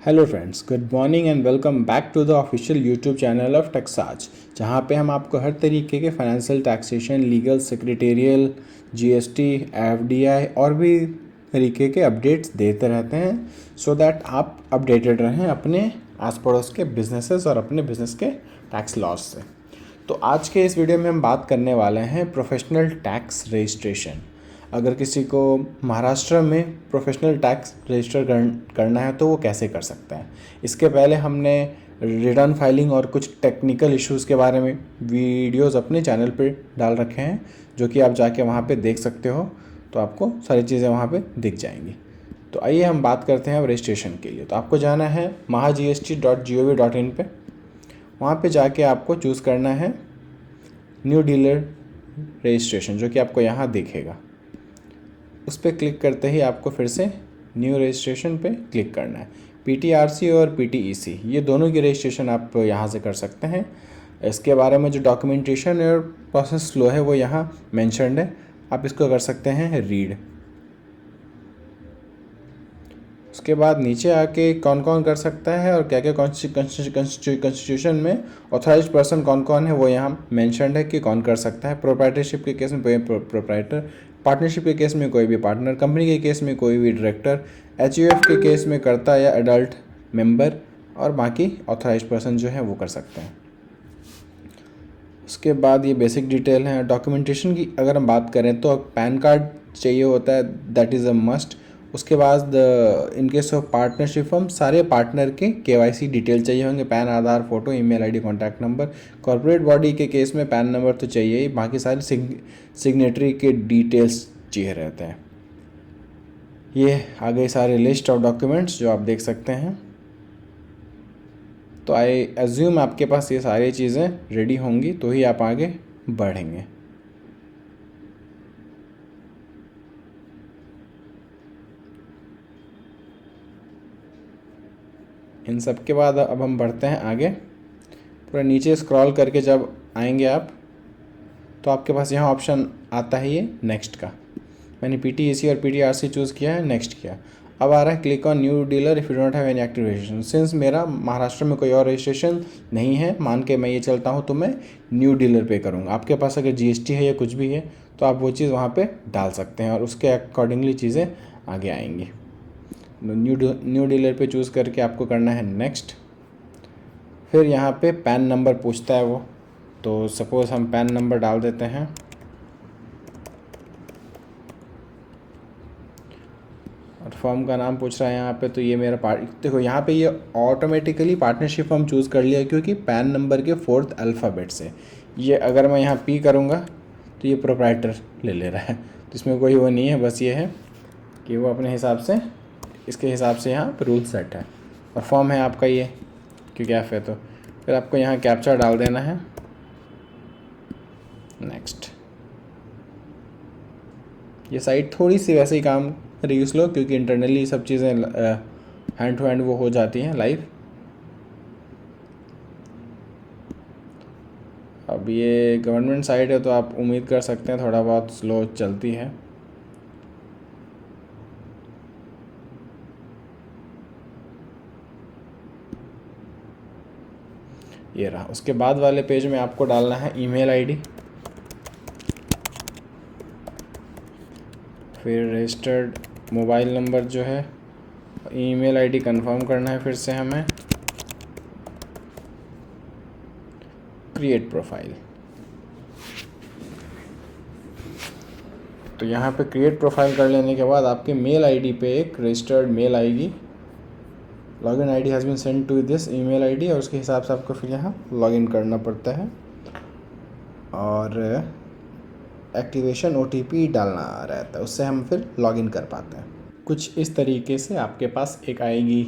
Hello friends, good morning and welcome back to the official YouTube channel of Taxaj, जहाँ पे हम आपको हर तरीके के financial, taxation, legal, secretarial, GST, FDI और भी तरीके के अपडेट्स देते रहते हैं सो दैट आप अपडेटेड रहें अपने आस पड़ोस के बिजनेसेस और अपने बिजनेस के टैक्स लॉस से। तो आज के इस वीडियो में हम बात करने वाले हैं प्रोफेशनल टैक्स रजिस्ट्रेशन। अगर किसी को महाराष्ट्र में प्रोफेशनल टैक्स रजिस्टर करना है तो वो कैसे कर सकता है। इसके पहले हमने रिटर्न फाइलिंग और कुछ टेक्निकल इश्यूज़ के बारे में वीडियोस अपने चैनल पे डाल रखे हैं, जो कि आप जाके वहाँ पे देख सकते हो। तो आपको सारी चीज़ें वहाँ पे दिख जाएंगी। तो आइए हम बात करते हैं अब रजिस्ट्रेशन के लिए। तो आपको जाना है mahagst.gov.in पे। वहाँ पे जाके आपको चूज़ करना है न्यू डीलर रजिस्ट्रेशन, जो कि आपको यहाँ दिखेगा। उस पर क्लिक करते ही आपको फिर से न्यू रजिस्ट्रेशन पे क्लिक करना है। पीटीआरसी और पीटीईसी ये दोनों की रजिस्ट्रेशन आप यहाँ से कर सकते हैं। इसके बारे में जो डॉक्यूमेंटेशन और प्रोसेस फ्लो है वो यहाँ मेंशन्ड है, आप इसको कर सकते हैं रीड। उसके बाद नीचे आके कौन कौन कर सकता है और क्या क्या कॉन्स्टिट्यूशन में ऑथराइज्ड पर्सन कौन कौन है वो यहाँ मेंशन्ड है कि कौन कर सकता है। प्रोप्राइटरशिप के केस में कोई प्रोप्राइटर, पार्टनरशिप के केस में कोई भी पार्टनर, कंपनी के केस में कोई भी डायरेक्टर, एचयूएफ के केस में कर्ता या एडल्ट मेंबर, और बाकी ऑथराइज्ड पर्सन जो है वो कर सकते हैं। उसके बाद ये बेसिक डिटेल है। डॉक्यूमेंटेशन की अगर हम बात करें तो पैन कार्ड चाहिए होता है, दैट इज़ अ मस्ट। उसके बाद in case of partnership firm सारे पार्टनर के केवाईसी डिटेल चाहिए होंगे, PAN, Aadhaar, photo, email ID, contact number. Corporate body के केस में पैन नंबर तो चाहिए ही, बाकी सारे सिग्नेटरी के डिटेल्स चाहिए रहते हैं। ये आ गए सारे लिस्ट ऑफ डॉक्यूमेंट्स जो आप देख सकते हैं। तो आई एज्यूम आपके पास ये सारी चीज़ें रेडी होंगी तो ही आप आगे बढ़ेंगे। इन सब के बाद अब हम बढ़ते हैं आगे। पूरा नीचे स्क्रॉल करके जब आएंगे आप तो आपके पास यहाँ ऑप्शन आता है ये नेक्स्ट का। मैंने पीटीईसी और पीटीआरसी चूज़ किया है, नेक्स्ट किया। अब आ रहा है click on new dealer if you don't have any active registration. Since मेरा महाराष्ट्र में कोई और रजिस्ट्रेशन नहीं है, मान के मैं ये चलता हूँ, तो मैं न्यू डीलर पे करूँगा। आपके पास अगर जीएसटी है या कुछ भी है तो आप वो चीज़ वहाँ पे डाल सकते हैं और उसके अकॉर्डिंगली चीज़ें आगे आएंगी। न्यू डीलर पे चूज़ करके आपको करना है नेक्स्ट। फिर यहाँ पे पैन नंबर पूछता है वो, तो सपोज़ हम पैन नंबर डाल देते हैं। और फर्म का नाम पूछ रहा है यहाँ पे, तो ये मेरा देखो यहाँ पे ये ऑटोमेटिकली पार्टनरशिप फर्म चूज़ कर लिया, क्योंकि पैन नंबर के 4th अल्फ़ाबेट से ये अगर मैं यहाँ पी करूँगा तो ये प्रोप्राइटर ले रहा है। तो इसमें कोई वो नहीं है, बस ये है कि वो अपने हिसाब से, इसके हिसाब से यहाँ पर रूल सेट है। और फॉर्म है आपका ये, क्योंकि एफ है। तो फिर आपको यहाँ कैप्चा डाल देना है, नेक्स्ट। ये साइट थोड़ी सी वैसे ही काम करेगी स्लो, क्योंकि इंटरनली सब चीज़ें हैंड टू हैंड वो हो जाती हैं लाइव। अब ये गवर्नमेंट साइट है तो आप उम्मीद कर सकते हैं थोड़ा बहुत स्लो चलती है। ये रहा। उसके बाद वाले पेज में आपको डालना है ईमेल आईडी, फिर रजिस्टर्ड मोबाइल नंबर जो है, ईमेल आईडी कंफर्म करना है फिर से हमें, क्रिएट प्रोफाइल। तो यहाँ पे क्रिएट प्रोफाइल कर लेने के बाद आपके मेल आईडी पे एक रजिस्टर्ड मेल आएगी। Login ID has been send to this email ID, और उसके हिसाब से आपको फिर यहाँ लॉगिन करना पड़ता है और एक्टिवेशन ओटीपी डालना रहता है, उससे हम फिर लॉगिन कर पाते हैं। कुछ इस तरीके से आपके पास एक आएगी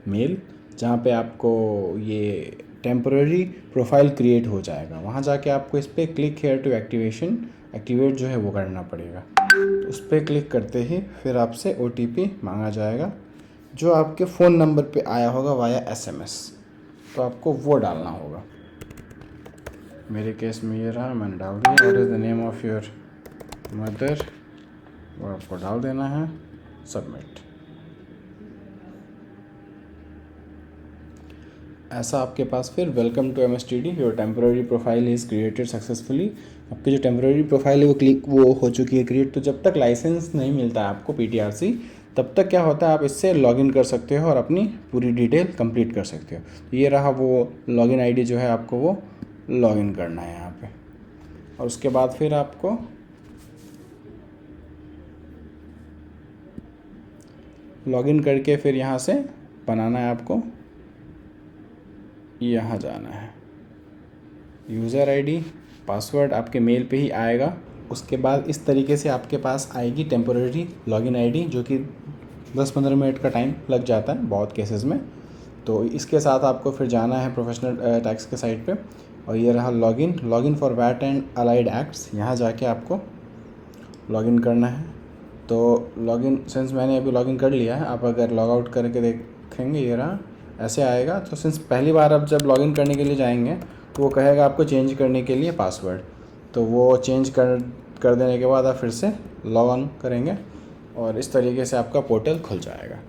मेल, जहाँ पे आपको ये टेम्पररी प्रोफाइल क्रिएट हो जाएगा। वहाँ जाके आपको इस पर क्लिक हेयर टू एक्टिवेट जो है वो करना पड़ेगा। तो उस पर क्लिक करते ही फिर आपसे ओटीपी मांगा जाएगा, जो आपके फ़ोन नंबर पे आया होगा वाया एसएमएस, तो आपको वो डालना होगा। मेरे केस में ये रहा, मैंने डाल दिया। What is the name of your mother, वो आपको डाल देना है, सबमिट। ऐसा आपके पास फिर welcome to MSTD, your temporary profile is created successfully. आपकी जो टेम्प्रेरी प्रोफाइल है वो हो चुकी है क्रिएट। तो जब तक लाइसेंस नहीं मिलता है आपको PTRC, तब तक क्या होता है, आप इससे लॉगिन कर सकते हो और अपनी पूरी डिटेल कंप्लीट कर सकते हो। तो ये रहा वो लॉगिन ID जो है, आपको वो लॉगिन करना है यहाँ पे। और उसके बाद फिर आपको लॉगिन करके फिर यहाँ से बनाना है, आपको यहाँ जाना है, यूज़र ID पासवर्ड आपके मेल पे ही आएगा। उसके बाद इस तरीके से आपके पास आएगी टेम्पोरेरी लॉगिन ID, जो कि 10-15 मिनट का टाइम लग जाता है बहुत केसेस में। तो इसके साथ आपको फिर जाना है प्रोफेशनल टैक्स के साइट पे, और ये रहा login for VAT and allied acts. यहाँ जाके आपको लॉगिन करना है। तो लॉगिन सिंस मैंने अभी लॉगिन कर लिया है, आप अगर लॉग आउट करके देखेंगे ये रहा, ऐसे आएगा। तो सिंस पहली बार आप जब लॉगिन करने के लिए जाएंगे तो वो कहेगा आपको चेंज करने के लिए पासवर्ड। तो वो चेंज कर देने के बाद आप फिर से लॉग ऑन करेंगे और इस तरीके से आपका पोर्टल खुल जाएगा।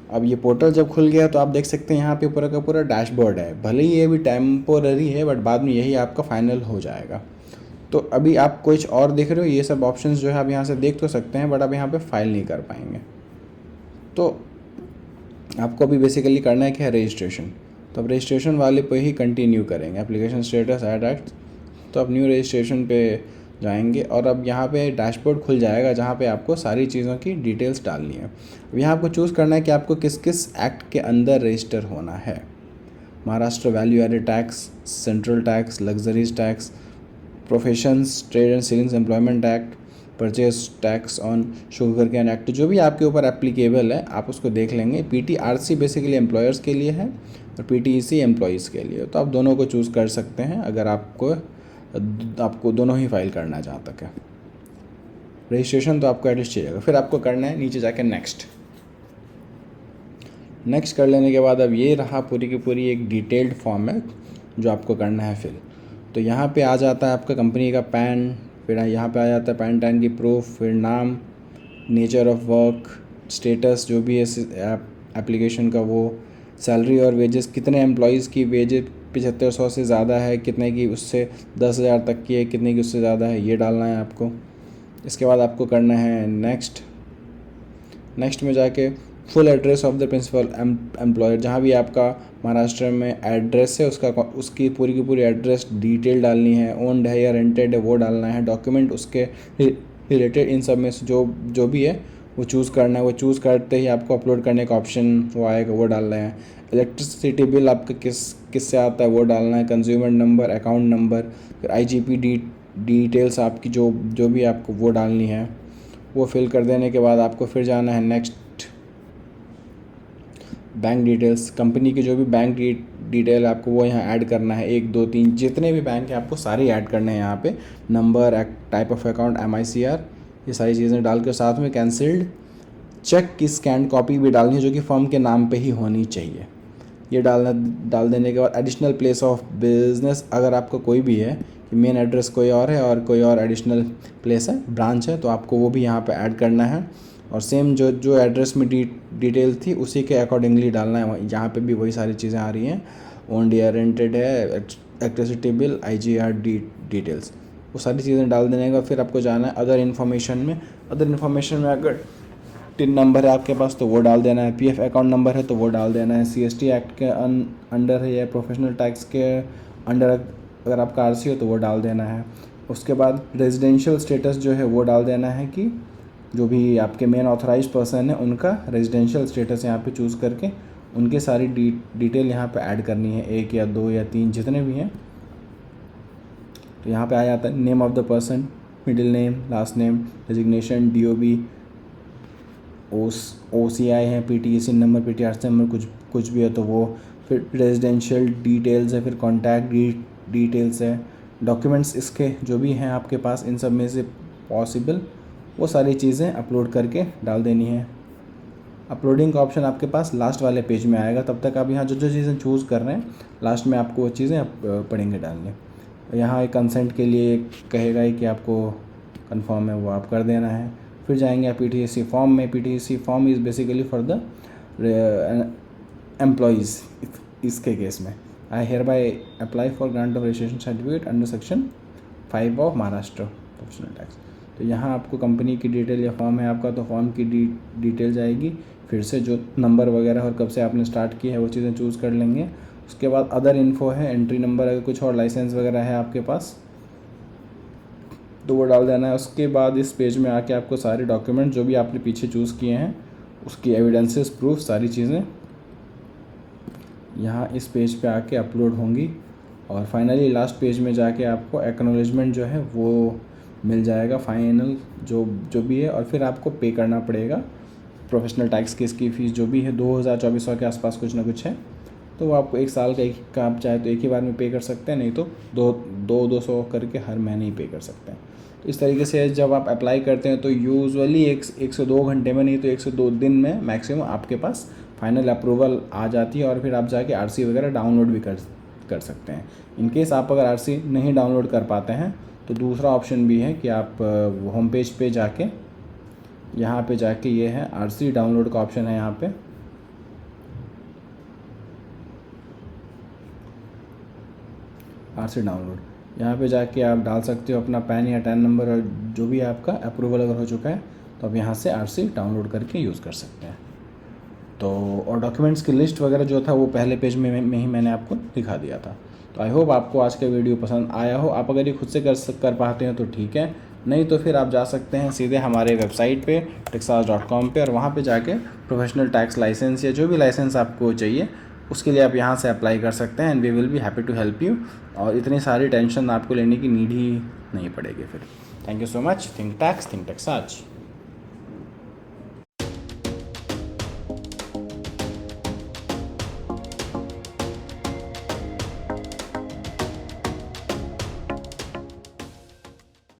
अब ये पोर्टल जब खुल गया तो आप देख सकते हैं यहाँ पे पूरा का पूरा डैशबोर्ड है। भले ही ये अभी टेम्पोररी है, बट बाद में यही आपका फाइनल हो जाएगा। तो अभी आप कुछ और देख रहे हो, ये सब ऑप्शंस जो है आप यहाँ से देख तो सकते हैं, बट आप यहाँ पे फाइल नहीं कर पाएंगे। तो आपको अभी बेसिकली करना है क्या, रजिस्ट्रेशन। तो अब रजिस्ट्रेशन वाले पे ही कंटिन्यू करेंगे, एप्लीकेशन स्टेटस ऐड एक्ट। तो अब न्यू रजिस्ट्रेशन पे जाएंगे और अब यहाँ पे डैशबोर्ड खुल जाएगा, जहाँ पे आपको सारी चीज़ों की डिटेल्स डालनी है। अब यहाँ आपको चूज़ करना है कि आपको किस किस एक्ट के अंदर रजिस्टर होना है। Maharashtra value added tax, central tax, luxuries tax, professions, trade and callings employment act, purchase tax on sugar cane act, जो भी आपके ऊपर एप्लीकेबल है आप उसको देख लेंगे। PTRC बेसिकली एम्प्लॉयर्स के लिए है और PTEC एम्प्लॉयज़ के लिए। तो आप दोनों को चूज़ कर सकते हैं अगर आपको दोनों ही फाइल करना है। जहाँ तक है रजिस्ट्रेशन तो आपको एटलीस्ट चाहिएगा। फिर आपको करना है नीचे जाके नेक्स्ट कर लेने के बाद अब ये रहा पूरी की पूरी एक डिटेल्ड फॉर्म है जो आपको करना है फिल। तो यहाँ पे आ जाता है आपका कंपनी का पैन, फिर यहाँ पे आ जाता है पैन टैन की प्रूफ, फिर नाम, नेचर ऑफ वर्क, स्टेटस जो भी है एप्लीकेशन का, वो सैलरी और वेजेस, कितने एम्प्लॉयज़ की वेजेस 7500 से ज़्यादा है, कितने की उससे 10,000 तक की है, कितने की उससे ज़्यादा है, ये डालना है आपको। इसके बाद आपको करना है नेक्स्ट में जाके full address of the principal employer, जहाँ भी आपका महाराष्ट्र में एड्रेस है उसकी पूरी की पूरी एड्रेस डिटेल डालनी है। ओन्ड है या रेंटेड है वो डालना है। डॉक्यूमेंट उसके रिलेटेड इन सब में से जो भी है वो चूज़ करना है। वो चूज़ करते ही आपको अपलोड करने का ऑप्शन वो आएगा, वो डालना है। इलेक्ट्रिसिटी बिल आपका किससे आता है वो डालना है। कंज्यूमर नंबर, अकाउंट नंबर, फिर IGP डिटेल्स आपकी जो भी आपको वो डालनी है। वो फिल कर देने के बाद आपको फिर जाना है नेक्स्ट, बैंक डिटेल्स, कंपनी की जो भी बैंक डिटेल आपको वो यहाँ ऐड करना है। 1 2 3 जितने भी बैंक हैं आपको सारे ऐड करने हैं यहाँ पे। Number, type of account, MICR, ये सारी चीज़ें डालकर साथ में कैंसिल्ड चेक की स्कैन कॉपी भी डालनी है, जो कि फर्म के नाम पे ही होनी चाहिए। ये डाल देने के बाद एडिशनल प्लेस ऑफ बिजनेस, अगर आपका कोई भी है कि मेन एड्रेस कोई और है और कोई और एडिशनल प्लेस है, ब्रांच है, तो आपको वो भी यहाँ पे ऐड करना है। और सेम जो एड्रेस में डिटेल थी उसी के अकॉर्डिंगली डालना है। यहाँ पे भी वही सारी चीज़ें आ रही हैं। ओन्ड या रेंटेड है, इलेक्ट्रिसिटी बिल, IGR डिटेल्स, वो सारी चीज़ें डाल देने का। फिर आपको जाना है अदर इन्फॉर्मेशन में अगर टिन नंबर है आपके पास तो वो डाल देना है। PF अकाउंट नंबर है तो वो डाल देना है। CST एक्ट के अंडर है या प्रोफेशनल टैक्स के अंडर अगर आपका RC हो तो वो डाल देना है। उसके बाद रेजिडेंशियल स्टेटस जो है वो डाल देना है कि जो भी आपके मेन ऑथराइज्ड पर्सन है उनका रेजिडेंशियल स्टेटस यहाँ पे चूज़ करके उनके सारी डिटेल यहाँ पे ऐड करनी है, 1 या 2 या 3 जितने भी हैं। तो यहाँ पे आ जाता है name of the person, middle name, last name, designation, DOB, OCI है, PTEC नंबर, PTRC नंबर, कुछ भी है तो वो। फिर रेजिडेंशियल डिटेल्स है, फिर कॉन्टैक्ट डिटेल्स है, डॉक्यूमेंट्स इसके जो भी हैं आपके पास इन सब में से पॉसिबल वो सारी चीज़ें अपलोड करके डाल देनी है। अपलोडिंग का ऑप्शन आपके पास लास्ट वाले पेज में आएगा। तब तक आप यहाँ जो चीज़ें चूज़ कर रहे हैं लास्ट में आपको वो चीज़ें पड़ेंगे डालने। यहाँ एक कंसेंट के लिए कहेगा ही कि आपको कंफर्म है, वो आप कर देना है। फिर जाएंगे आप PTEC फॉर्म में। PTEC form is basically for the employees इसके केस में। I hereby apply for grant of registration certificate under section 5 of Maharashtra professional tax. तो यहाँ आपको कंपनी की डिटेल या फॉर्म है आपका, तो फॉर्म की डिटेल जाएगी, फिर से जो नंबर वगैरह और कब से आपने स्टार्ट किया है वो चीज़ें चूज़ कर लेंगे। उसके बाद अदर इन्फो है, एंट्री नंबर अगर कुछ और लाइसेंस वगैरह है आपके पास तो वो डाल देना है। उसके बाद इस पेज में आके आपको सारे डॉक्यूमेंट जो भी आपने पीछे चूज़ किए हैं उसकी एविडेंसेस, प्रूफ, सारी चीज़ें यहाँ इस पेज पे आके अपलोड होंगी। और फाइनली लास्ट पेज में जाके आपको एक्नॉलेजमेंट जो है वो मिल जाएगा, फाइनल जो भी है, और फिर आपको पे करना पड़ेगा प्रोफेशनल टैक्स की। इसकी फ़ीस जो भी है 2,000-2,400 के आसपास कुछ ना कुछ है। तो वो आपको 1 साल का आप चाहे तो एक ही बार में पे कर सकते हैं, नहीं तो 200 करके हर महीने ही पे कर सकते हैं। तो इस तरीके से जब आप अप्लाई करते हैं तो यूजुअली 1 से 2 घंटे में, नहीं तो 1 से 2 दिन में मैक्सिमम आपके पास फाइनल अप्रूवल आ जाती है, और फिर आप जाके आरसी वगैरह डाउनलोड भी कर सकते हैं। इन केस आप अगर आरसी नहीं डाउनलोड कर पाते हैं तो दूसरा ऑप्शन भी है कि आप होम पेज पे जाके, यहाँ पे जाके ये है आरसी डाउनलोड का ऑप्शन है, यहाँ पे आरसी डाउनलोड, यहाँ पे जाके आप डाल सकते हो अपना पैन या टैन नंबर, और जो भी आपका अप्रूवल अगर हो चुका है तो आप यहाँ से आरसी डाउनलोड करके यूज़ कर सकते हैं। तो और डॉक्यूमेंट्स की लिस्ट वगैरह जो था वो पहले पेज में ही मैंने आपको दिखा दिया था। तो आई होप आपको आज का वीडियो पसंद आया हो। आप अगर ये खुद से कर पाते हैं तो ठीक है, नहीं तो फिर आप जा सकते हैं सीधे हमारे वेबसाइट पे techsas.com पे, और वहाँ पे जाके प्रोफेशनल टैक्स लाइसेंस या जो भी लाइसेंस आपको चाहिए उसके लिए आप यहाँ से अप्लाई कर सकते हैं, and we will be happy to help you. और इतनी सारी टेंशन आपको लेने की नीड ही नहीं पड़ेगी फिर। Thank you so much. Think tax, think Texas.